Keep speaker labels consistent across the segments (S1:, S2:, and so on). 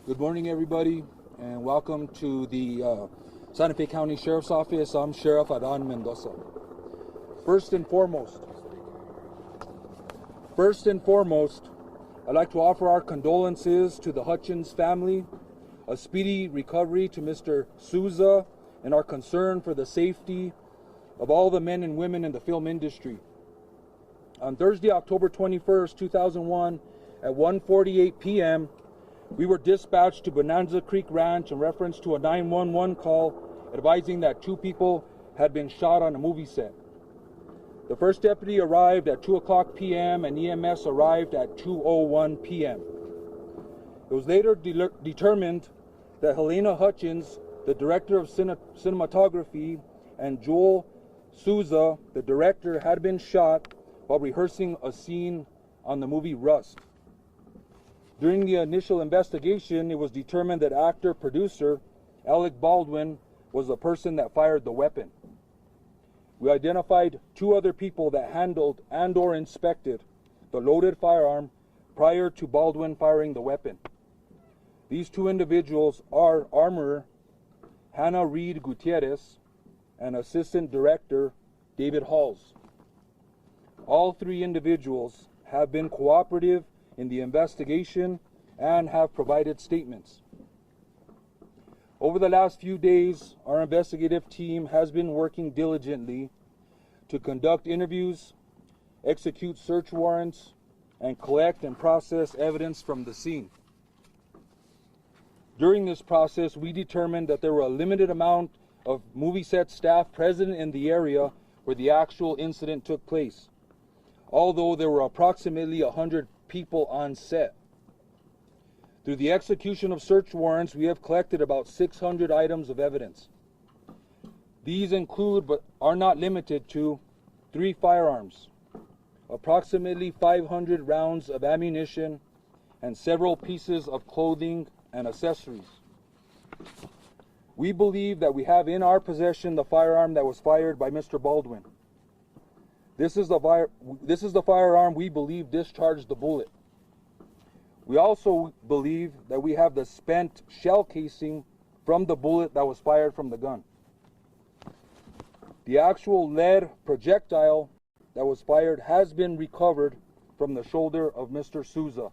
S1: Good morning, everybody, and welcome to the Santa Fe County Sheriff's Office. I'm Sheriff Adan Mendoza. First and foremost, I'd like to offer our condolences to the Hutchins family, a speedy recovery to Mr. Souza, and our concern for the safety of all the men and women in the film industry. On Thursday, October 21st, 2001, at 1:48 p.m., we were dispatched to Bonanza Creek Ranch in reference to a 911 call advising that 2 people had been shot on a movie set. The first deputy arrived at 2:00 p.m. and EMS arrived at 2:01 p.m. It was later determined that Helena Hutchins, the director of cinematography, and Joel Souza, the director, had been shot while rehearsing a scene on the movie Rust. During the initial investigation, it was determined that actor-producer Alec Baldwin was the person that fired the weapon. We identified 2 other people that handled and/or inspected the loaded firearm prior to Baldwin firing the weapon. These 2 individuals are armorer Hannah Reed Gutierrez and assistant director David Halls. All 3 individuals have been cooperative in the investigation and have provided statements. Over the last few days, our investigative team has been working diligently to conduct interviews, execute search warrants, and collect and process evidence from the scene. During this process, we determined that there were a limited amount of movie set staff present in the area where the actual incident took place, although there were approximately 100 people on set. Through the execution of search warrants, we have collected about 600 items of evidence. These include, but are not limited to, 3 firearms, approximately 500 rounds of ammunition, and several pieces of clothing and accessories. We believe that we have in our possession the firearm that was fired by Mr. Baldwin. This is the firearm we believe discharged the bullet. We also believe that we have the spent shell casing from the bullet that was fired from the gun. The actual lead projectile that was fired has been recovered from the shoulder of Mr. Souza.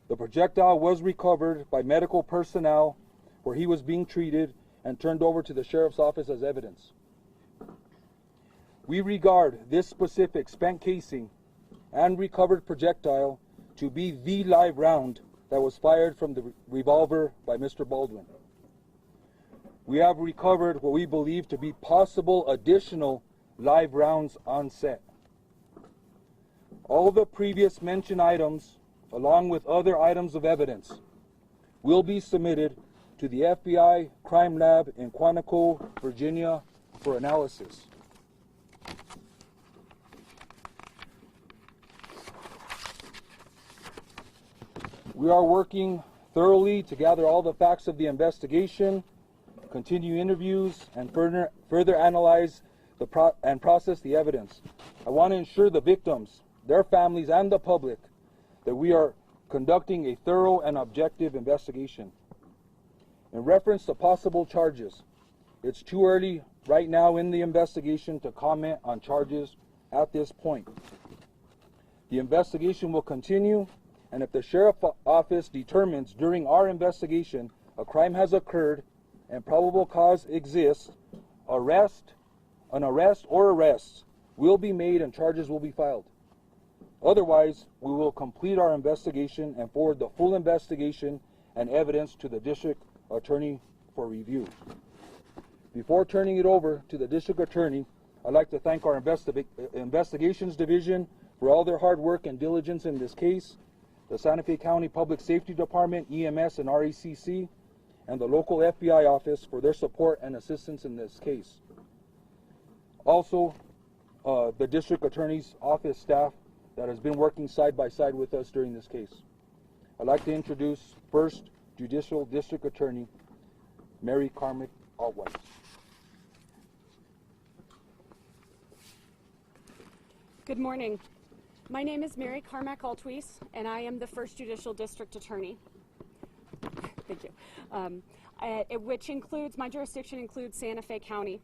S1: The projectile was recovered by medical personnel where he was being treated and turned over to the sheriff's office as evidence. We regard this specific spent casing and recovered projectile to be the live round that was fired from the revolver by Mr. Baldwin. We have recovered what we believe to be possible additional live rounds on set. All the previous mentioned items, along with other items of evidence, will be submitted to the FBI Crime Lab in Quantico, Virginia, for analysis. We are working thoroughly to gather all the facts of the investigation, continue interviews, and further analyze and process the evidence. I want to ensure the victims, their families, and the public that we are conducting a thorough and objective investigation. In reference to possible charges, it's too early right now in the investigation to comment on charges at this point. The investigation will continue, and if the sheriff's office determines during our investigation a crime has occurred and probable cause exists, an arrest or arrests will be made and charges will be filed. Otherwise, we will complete our investigation and forward the full investigation and evidence to the district attorney for review. Before turning it over to the district attorney, I'd like to thank our investigations division for all their hard work and diligence in this case, the Santa Fe County Public Safety Department, EMS, and RACC, and the local FBI office for their support and assistance in this case. Also, the district attorney's office staff that has been working side by side with us during this case. I'd like to introduce first Judicial District Attorney Mary Carmick Altwhite.
S2: Good morning. My name is Mary Carmack Altwies, and I am the first Judicial District Attorney. Thank you. My jurisdiction includes Santa Fe County.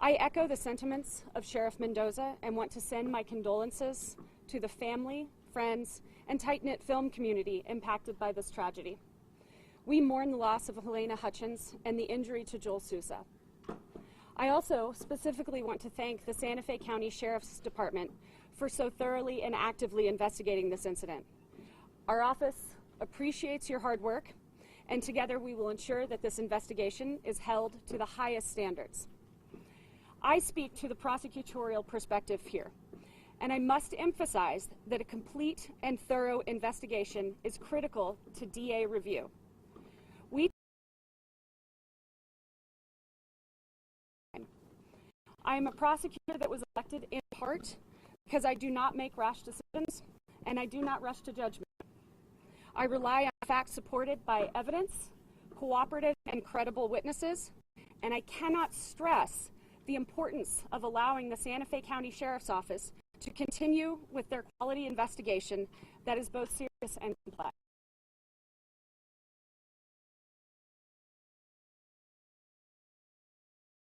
S2: I echo the sentiments of Sheriff Mendoza and want to send my condolences to the family, friends, and tight-knit film community impacted by this tragedy. We mourn the loss of Helena Hutchins and the injury to Joel Sousa. I also specifically want to thank the Santa Fe County Sheriff's Department for so thoroughly and actively investigating this incident. Our office appreciates your hard work, and together we will ensure that this investigation is held to the highest standards. I speak to the prosecutorial perspective here, and I must emphasize that a complete and thorough investigation is critical to DA review. I am a prosecutor that was elected in part because I do not make rash decisions and I do not rush to judgment. I rely on facts supported by evidence, cooperative and credible witnesses, and I cannot stress the importance of allowing the Santa Fe County Sheriff's Office to continue with their quality investigation that is both serious and complex.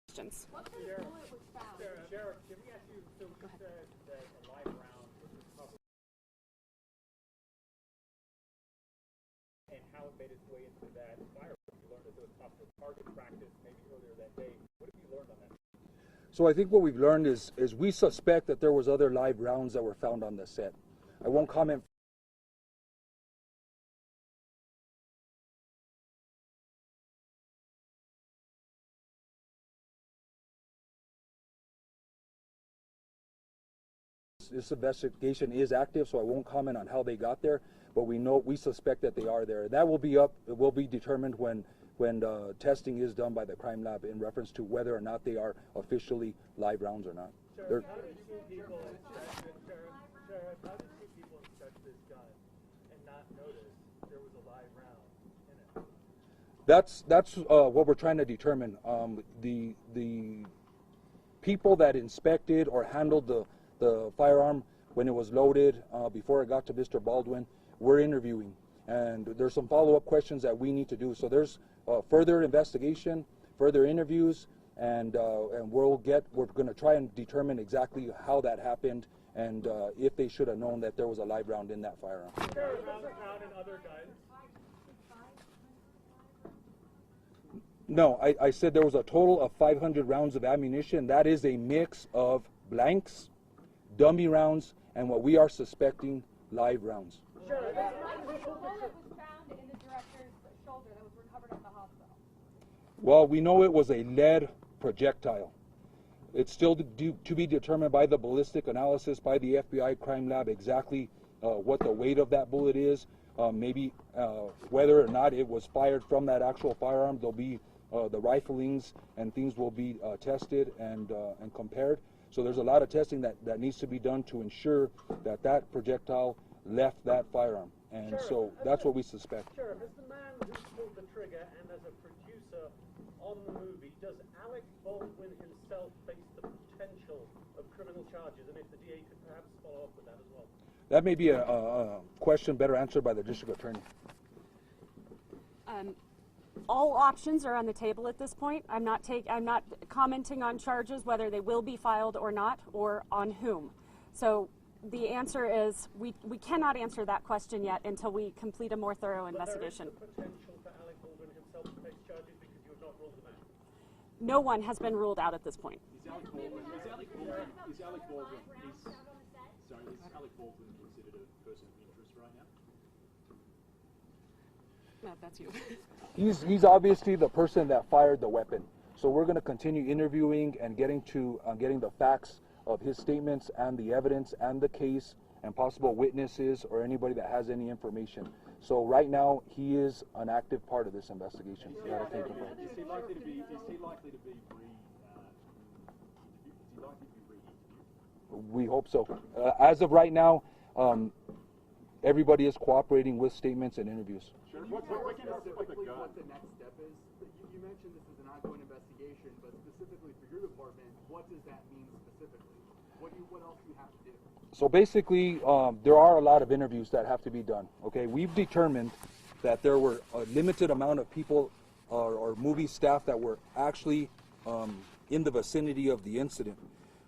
S2: Questions?
S3: Sheriff, can we ask you, so you said that a live round was recovered and how it made its way into that firearm. You learned that there was possible target practice maybe earlier that day. What have you learned on that?
S1: So I think what we've learned is we suspect that there was other live rounds that were found on the set. I won't comment. This investigation is active, so I won't comment on how they got there, but we suspect that they are there. That will be determined when testing is done by the crime lab in reference to whether or not they are officially live rounds or not.
S3: Sheriff, how did two people inspect this gun and not notice there was a live round in it?
S1: That's what we're trying to determine. The people that inspected or handled the firearm when it was loaded before it got to Mr. Baldwin, we're interviewing, and there's some follow-up questions that we need to do. So there's further investigation, further interviews, and we're going to try and determine exactly how that happened and if they should have known that there was a live round in that firearm.
S3: Sheriff, found in other guns?
S1: No, I said there was a total of 500 rounds of ammunition. That is a mix of blanks, dummy rounds, and what we are suspecting, live rounds.
S2: Sure. The bullet was found in the director's shoulder that was recovered at the hospital.
S1: Well, we know it was a lead projectile. It's still to be determined by the ballistic analysis by the FBI crime lab exactly what the weight of that bullet is, maybe whether or not it was fired from that actual firearm. There'll be the riflings and things will be tested and compared. So there's a lot of testing that needs to be done to ensure that that projectile left that firearm. And Sheriff, so that's what we suspect.
S3: Sheriff, as the man who pulled the trigger and as a producer on the movie, does Alec Baldwin himself face the potential of criminal charges? And if the DA could perhaps follow up with that as well.
S1: That may be a question better answered by the district attorney.
S2: All options are on the table at this point. I'm not commenting on charges, whether they will be filed or not, or on whom. So the answer is we cannot answer that question yet until we complete a more thorough investigation.
S3: But there is the potential for Alec Baldwin himself to face charges because you have not ruled them out.
S2: No one has been ruled out at this point.
S4: Is Alec Baldwin considered a person of interest right now?
S2: No, that's you.
S1: He's obviously the person that fired the weapon. So we're going to continue interviewing and getting the facts of his statements and the evidence and the case and possible witnesses or anybody that has any information. So right now he is an active part of this investigation.
S4: Is he likely to be re-interviewed?
S1: We hope so. As of right now, everybody is cooperating with statements and interviews.
S5: Can you tell us specifically what the next step is? You mentioned this is an ongoing investigation, but specifically for your department, what does that mean specifically? What else do you have to do?
S1: So basically, there are a lot of interviews that have to be done. Okay, we've determined that there were a limited amount of people or movie staff that were actually in the vicinity of the incident.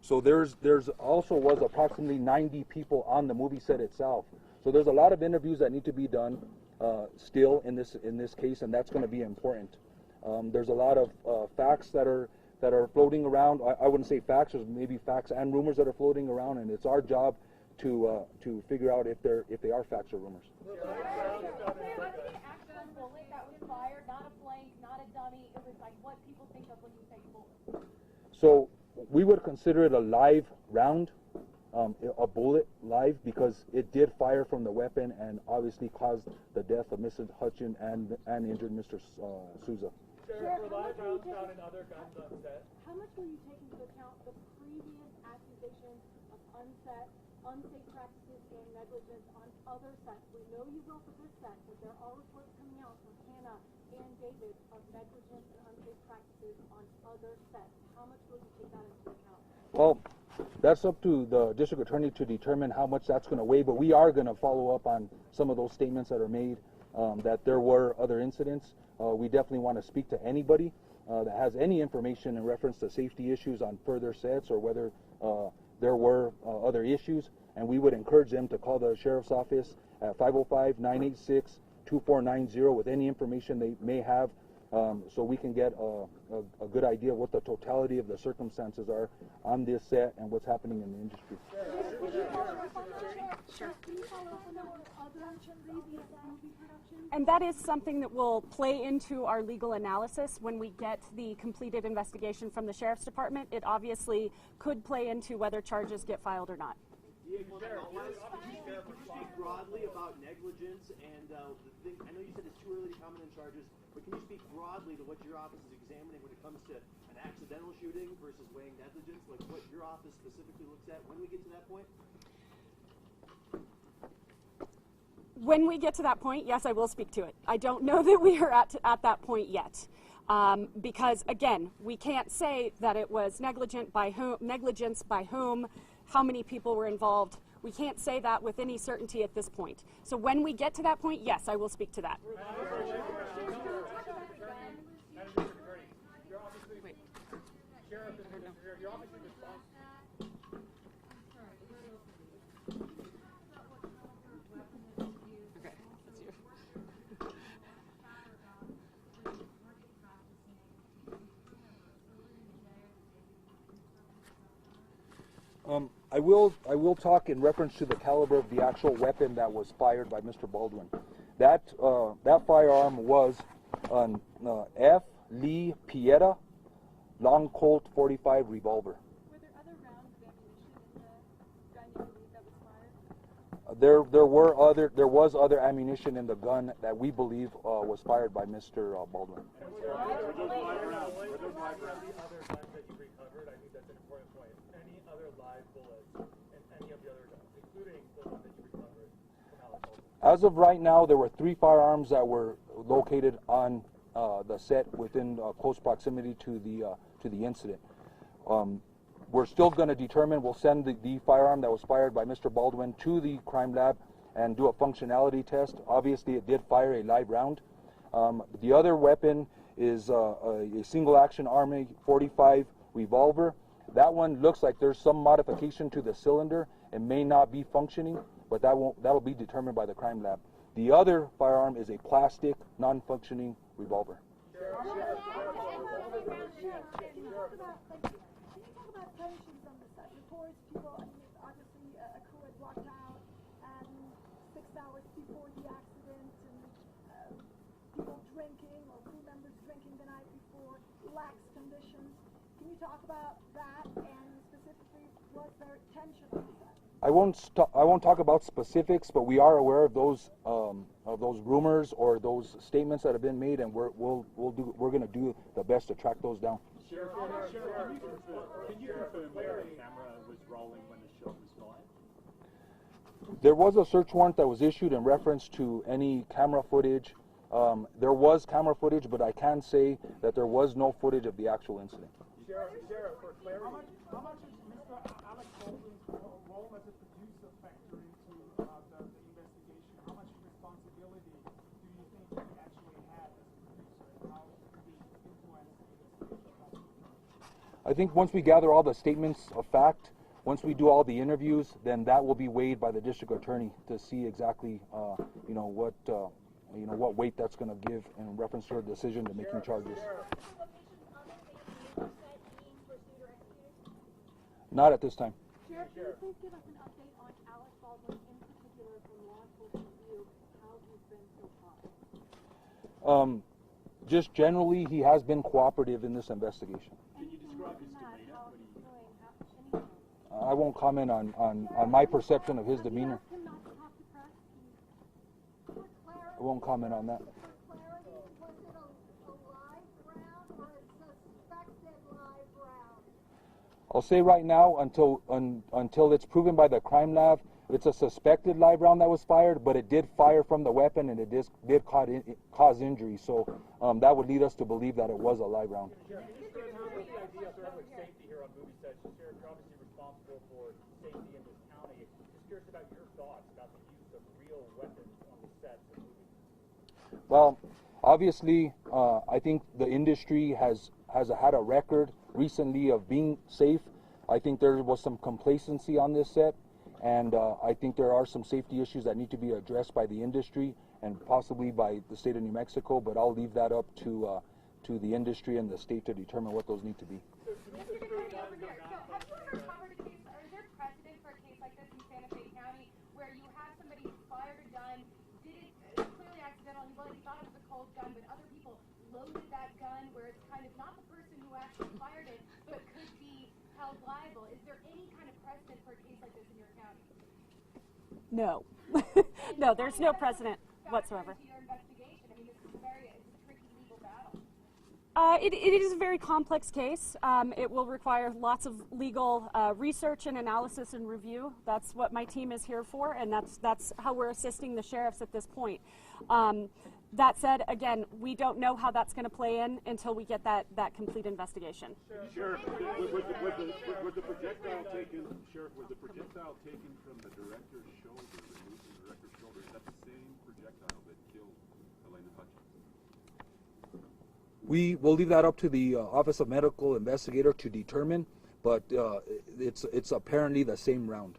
S1: So there's also was approximately 90 people on the movie set itself. So there's a lot of interviews that need to be done still in this case, and that's going to be important. There's a lot of facts that are floating around. I wouldn't say facts, there's maybe facts and rumors that are floating around, and it's our job to figure out if they are facts or rumors.
S6: Was it an actual bullet that was fired, not a blank, not a dummy? It was like what people think of when you say bullet.
S1: So we would consider it a live round, a bullet live, because it did fire from the weapon and obviously caused the death of Mrs. Hutchin and injured Mr. Souza.
S3: Sheriff, were live rounds found in other guns on set?
S6: How much will you take into account the previous accusations of unsafe practices and negligence on other sets? We know you will for this set, but there are reports coming out from Hannah and David of negligence and unsafe practices on other sets. How much will you take that into account?
S1: Well, that's up to the district attorney to determine how much that's going to weigh, but we are going to follow up on some of those statements that are made, that there were other incidents. We definitely want to speak to anybody that has any information in reference to safety issues on further sets or whether there were other issues, and we would encourage them to call the sheriff's office at 505-986-2490 with any information they may have, so we can get a good idea of what the totality of the circumstances are on this set and what's happening in the industry.
S2: And that is something that will play into our legal analysis when we get the completed investigation from the Sheriff's Department. It obviously could play into whether charges get filed or not.
S7: Could you speak broadly about negligence and I know you said it's too early to comment on charges, but can you speak broadly to what your office is examining when it comes to an accidental shooting versus weighing negligence, like what your office specifically looks at when we get to that point?
S2: When we get to that point, yes, I will speak to it. I don't know that we are at that point yet. Because again, we can't say that it was negligence by whom, how many people were involved. We can't say that with any certainty at this point. So when we get to that point, yes, I will speak to that.
S1: I will talk in reference to the caliber of the actual weapon that was fired by Mr. Baldwin. That firearm was an F. Lee Pieta long Colt .45 revolver.
S6: Were there other rounds of ammunition in the gun you believe that was fired?
S1: There was other ammunition in the gun that we believe was fired by Mr. Baldwin. As of right now, there were 3 firearms that were located on the set within close proximity to the incident. We're still going to determine. We'll send the firearm that was fired by Mr. Baldwin to the crime lab and do a functionality test. Obviously, it did fire a live round. The other weapon is a single action Army .45 revolver. That one looks like there's some modification to the cylinder. It may not be functioning, but that'll be determined by the crime lab. The other firearm is a plastic, non-functioning revolver.
S6: Can you talk about tensions on the set? Reports, people, obviously a crew had walked out and 6 hours before the accident, and people drinking or crew members drinking the night before, lax conditions. Can you talk about that, and specifically, was there tension on the set?
S1: I won't talk about specifics, but we are aware of those rumors or those statements that have been made, and we're going to do the best to track those down.
S4: Sheriff, can you confirm whether a camera was rolling when the shot was fired?
S1: There was a search warrant that was issued in reference to any camera footage. There was camera footage, but I can say that there was no footage of the actual incident.
S3: Sheriff, for clarity, how much is Mr. Alec Baldwin
S1: I think once we gather all the statements of fact, once we do all the interviews, then that will be weighed by the district attorney to see exactly, what weight that's going to give in reference to her decision to making charges. Not at this time.
S6: Sheriff, can you please give us an update on Alec Baldwin, in particular from law enforcement view, how he's been so far?
S1: Just generally, he has been cooperative in this investigation.
S4: Can you describe his demeanor when he...
S1: I won't comment on my perception of his demeanor. I won't comment on that. I'll say right now, until it's proven by the crime lab, it's a suspected live round that was fired, but it did fire from the weapon and it did cause injury. So that would lead us to believe that it was a live round.
S3: Sheriff, can you describe how the idea of public safety here on movie sets? Sheriff, you're obviously responsible for safety in this county. Just curious about your thoughts about the use of real weapons on the sets of movies.
S1: Well, obviously, I think the industry has had a record recently of being safe. I think there was some complacency on this set, and I think there are some safety issues that need to be addressed by the industry and possibly by the state of New Mexico, but I'll leave that up to the industry and the state to determine what those need to be.
S8: Mr. Attorney, over here. So have you ever covered a case, or is there precedent for a case like this in Santa Fe County where you have somebody who fired a gun, did it clearly accidental, he thought it was a cold gun, but other people loaded that gun where it's kind of not the person who actually fired it, but could be held liable? Is there any kind of precedent for a case like this in your county?
S2: No. No, there's no precedent whatsoever.
S8: Your investigation, I mean, this is it's a tricky legal battle.
S2: It is a very complex case. It will require lots of legal research and analysis and review. That's what my team is here for, and that's how we're assisting the sheriffs at this point. That said, again, we don't know how that's going to play in until we get that complete investigation.
S9: Sheriff, was the projectile taken? Sheriff, was the projectile taken from the director's shoulder, removed from the director's shoulder? Is that the same projectile that killed Elena Hutchins?
S1: We will leave that up to the Office of Medical Investigator to determine, but it's apparently the same round.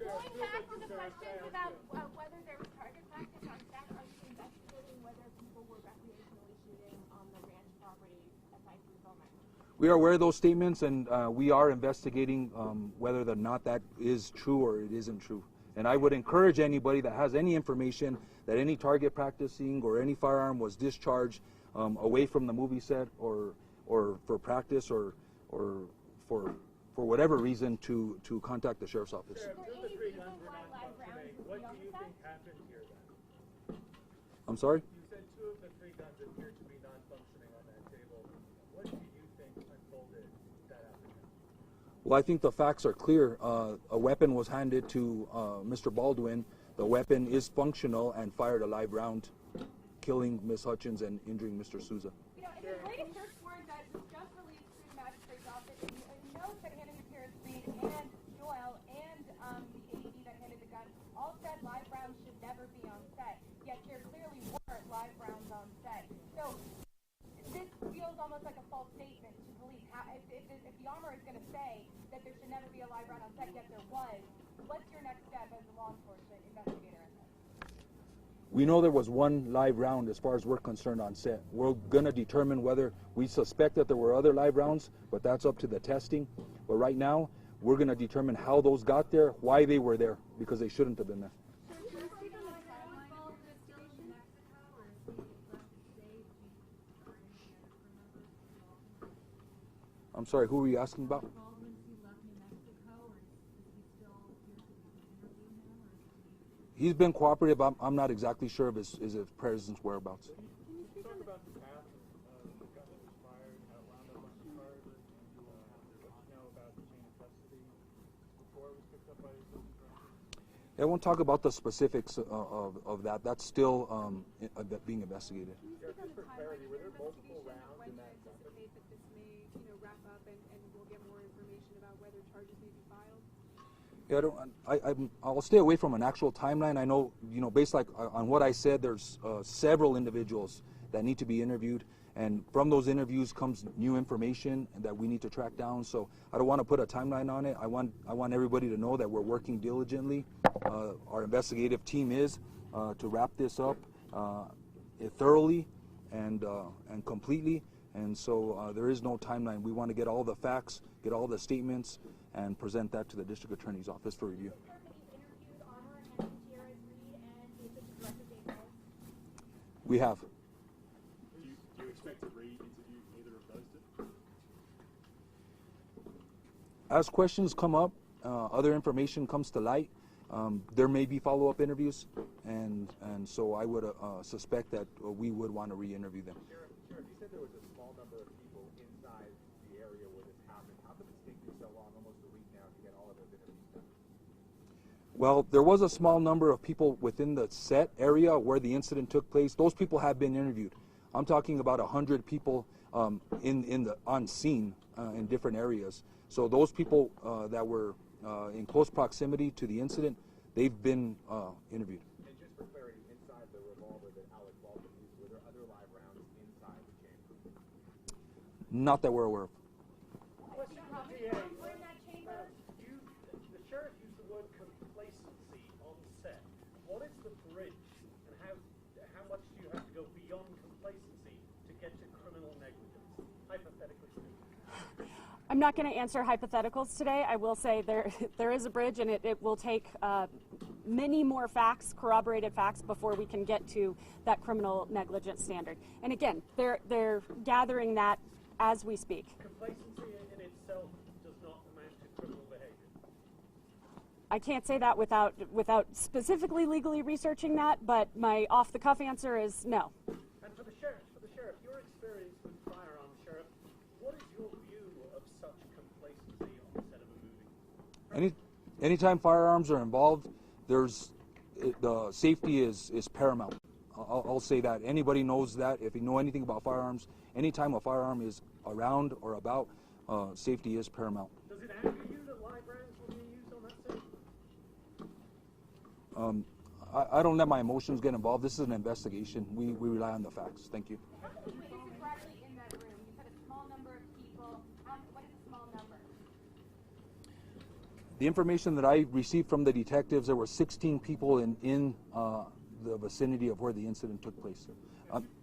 S8: Going back to the questions about whether there was target practice on set, are you investigating whether people were recreationally shooting on the ranch property aside from filming?
S1: We are aware of those statements, and we are investigating whether or not that is true or it isn't true. And I would encourage anybody that has any information that any target practicing or any firearm was discharged away from the movie set or for practice or for whatever reason to contact the sheriff's office.
S3: Sheriff, two of the three guns were non-functioning. What do you think happened here then?
S1: I'm sorry?
S3: You said two of the three guns appeared to be non-functioning on that table. What do you think unfolded that afternoon?
S1: Well, I think the facts are clear. A weapon was handed to Mr. Baldwin. The weapon is functional and fired a live round, killing Ms. Hutchins and injuring Mr. Souza.
S8: You know, in the latest search warrant that was just released through the magistrate's office, it notes that Hannah Gutierrez Reed and Joel and the AED that handed the gun all said live rounds should never be on set, yet there clearly weren't live rounds on set. So this feels almost like a false statement to police. If the armor is going to say that there should never be a live round on set, yet there was, what's your next step as a law enforcement investigator in this?
S1: We know there was one live round as far as we're concerned on set. We're going to determine whether we suspect that there were other live rounds, but that's up to the testing. But right now, we're going to determine how those got there, why they were there, because they shouldn't have been there. I'm sorry, who were you asking about? He's been cooperative. I'm not exactly sure of his presence whereabouts.
S3: Can you talk about the path of the gun that was fired, how it wound up on the car, and what you know about the chain of custody before it was picked up by the assistant director?
S1: I won't talk about the specifics of that. That's still being investigated.
S3: Just for clarity, were there multiple rounds in that gun?
S6: Anticipate that this may, wrap up and we'll get more information about whether charges may be filed?
S1: Yeah, I'll stay away from an actual timeline. I know, based on what I said, there's several individuals that need to be interviewed, And from those interviews comes new information that we need to track down. So I don't want to put a timeline on it. I want everybody to know that we're working diligently. Our investigative team is to wrap this up thoroughly and completely. And so there is no timeline. We want to get all the facts, get all the statements, and present that to the district attorney's office for review. We have.
S4: Do you expect to re-interview either of those two?
S1: As questions come up, other information comes to light, there may be follow-up interviews, and so I would suspect that we would want to re-interview them.
S3: Sheriff, you said there was a small number of people inside the area where this happened. How could this take you so long, almost a week now, to get all of those interviews done?
S1: Well, there was a small number of people within the set area where the incident took place. Those people have been interviewed. I'm talking about 100 people on scene in different areas. So those people that were in close proximity to the incident, they've been interviewed.
S3: And just for clarity, inside the revolver that Alec Baldwin used, were there other live rounds inside the chamber?
S1: Not that we're aware of.
S3: Question for the DA. The sheriff used the word complacency on set. What is the bridge, and how much do you have to go beyond complacency to get to criminal negligence, hypothetically speaking?
S2: I'm not going to answer hypotheticals today. I will say there is a bridge, and it will take many more facts, corroborated facts, before we can get to that criminal negligence standard. And again, they're gathering that as we speak.
S3: Complacency in itself does not amount to criminal behavior.
S2: I can't say that without specifically legally researching that, but my off-the-cuff answer is no.
S3: And for the sheriff, your experience with firearms, Sheriff, what is your view of such complacency on the set of a movie?
S1: Anytime firearms are involved, the safety is paramount. I'll say that. Anybody knows that. If you know anything about firearms, anytime a firearm is around or about, safety is paramount.
S3: Does it anger you that live rounds will be used on that set?
S1: I don't let my emotions get involved. This is an investigation. We rely on the facts. Thank you.
S8: How many witnesses were actually in that room? You said a small number of people. What is a small number?
S1: The information that I received from the detectives, there were 16 people in the vicinity of where the incident took place.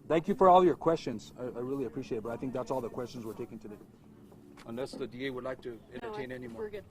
S1: Thank you for all your questions. I really appreciate it, but I think that's all the questions we're taking today. Unless the DA would like to entertain any more.
S2: We're good.